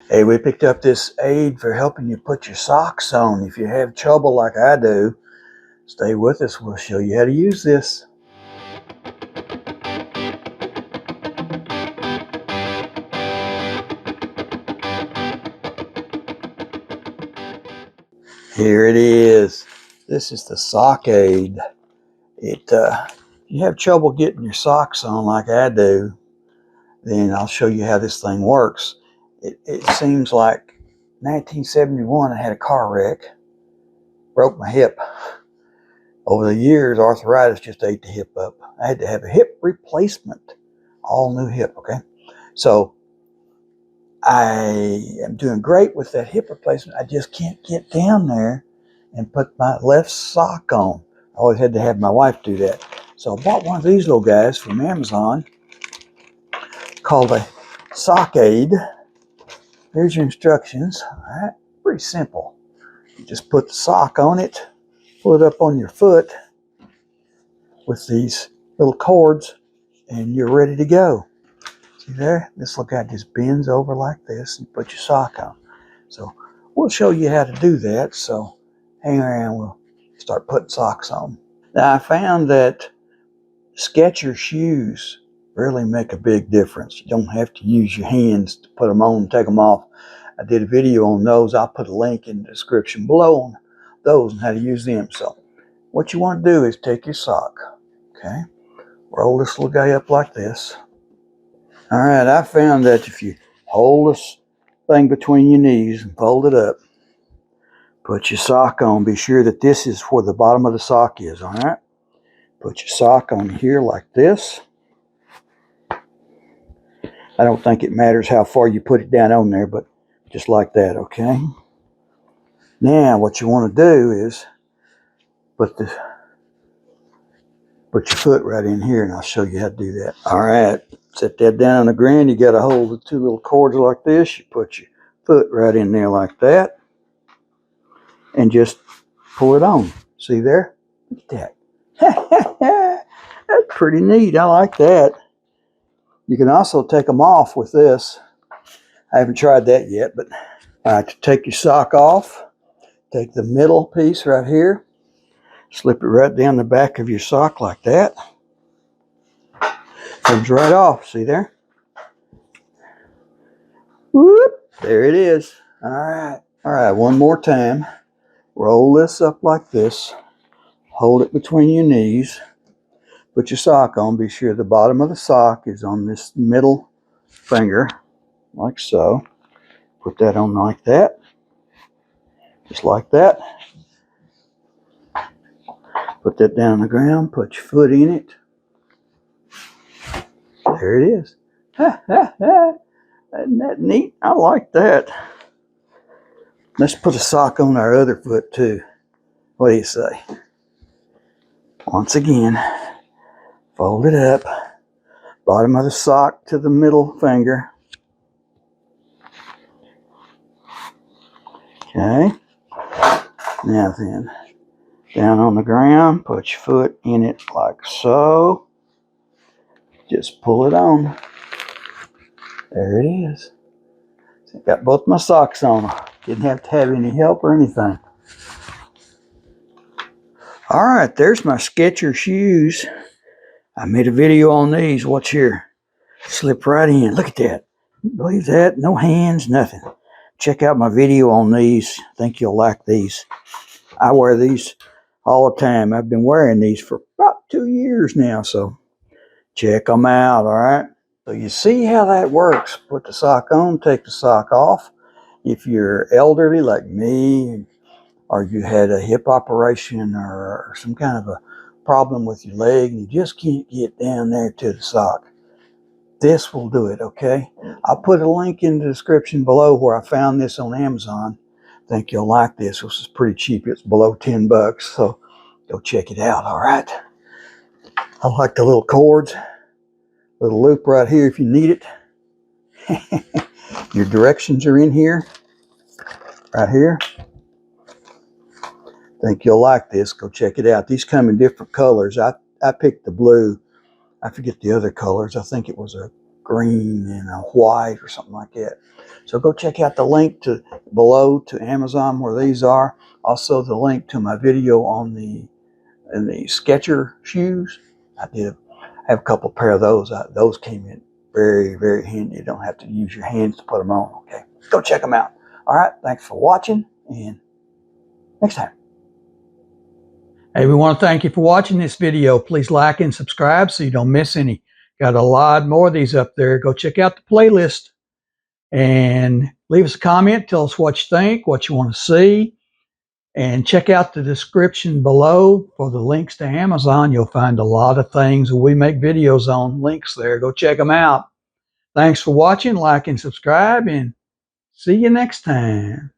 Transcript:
Hey, we picked up this aid for helping you put your socks on. If you have trouble like I do, stay with us. We'll show you how to use this. Here it is. This is the sock aid. You have trouble getting your socks on like I do, then I'll show you how this thing works. It seems like 1971 I had a car wreck, broke my hip. Over the years, arthritis just ate the hip up. I had to have a hip replacement, all new hip, okay? So I am doing great with that hip replacement. I just can't get down there and put my left sock on. I always had to have my wife do that. So I bought one of these little guys from Amazon called a sock aid. Here's your instructions. All right, pretty simple. You just put the sock on it, pull it up on your foot with these little cords, and you're ready to go. See there? This little guy just bends over like this and put your sock on. So we'll show you how to do that. So hang around, we'll start putting socks on. Now I found that Skecher shoes really make a big difference. You don't have to use your hands to put them on and take them off. I did a video on those. I'll put a link in the description below on those and how to use them. So what you want to do is take your sock, okay? Roll this little guy up like this. All right, I found that if you hold this thing between your knees and fold it up, put your sock on, be sure that this is where the bottom of the sock is, all right? Put your sock on here like this. I don't think it matters how far you put it down on there, but just like that, okay? Now, what you want to do is put your foot right in here, and I'll show you how to do that. All right, set that down on the ground. You got to hold the two little cords like this. You put your foot right in there like that, and just pull it on. See there? Look at that. That's pretty neat. I like that. You can also take them off with this. I haven't tried that yet, but all right, to take your sock off, take the middle piece right here, slip it right down the back of your sock like that. Comes right off, see there? Whoop, there it is. All right, one more time. Roll this up like this. Hold it between your knees. Put your sock on. Be sure the bottom of the sock is on this middle finger, like so. Put that on like that. Just like that. Put that down on the ground. Put your foot in it. There it is. Isn't that neat? I like that. Let's put a sock on our other foot too. What do you say? Once again, fold it up. Bottom of the sock to the middle finger. Okay. Now then, down on the ground, put your foot in it like so. Just pull it on. There it is. So got both my socks on. Didn't have to have any help or anything. All right, there's my Skecher shoes. I made a video on these. Watch here. Slip right in. Look at that. Believe that? No hands, nothing. Check out my video on these. I think you'll like these. I wear these all the time. I've been wearing these for about 2 years now, so check them out, all right? So you see how that works. Put the sock on, take the sock off. If you're elderly like me, or you had a hip operation or some kind of a problem with your leg and you just can't get down there to the sock, this will do it, okay? I'll put a link in the description below where I found this on Amazon. I think you'll like this. This is pretty cheap. It's below 10 bucks, so go check it out, all right? I like the little cords. Little loop right here if you need it. Your directions are in here, right here. Think you'll like this. Go check it out. These come in different colors. I picked the blue. I forget the other colors. I think it was a green and a white or something like that. So go check out the link to below to Amazon where these are. Also the link to my video on the Skecher shoes. I have a couple pair of those. Those came in very, very handy. You don't have to use your hands to put them on. Okay, go check them out. All right, thanks for watching, and next time. Hey, we want to thank you for watching this video. Please like and subscribe so you don't miss any. Got a lot more of these up there. Go check out the playlist and leave us a comment. Tell us what you think, what you want to see. And check out the description below for the links to Amazon. You'll find a lot of things we make videos on. Links there. Go check them out. Thanks for watching. Like and subscribe, and see you next time.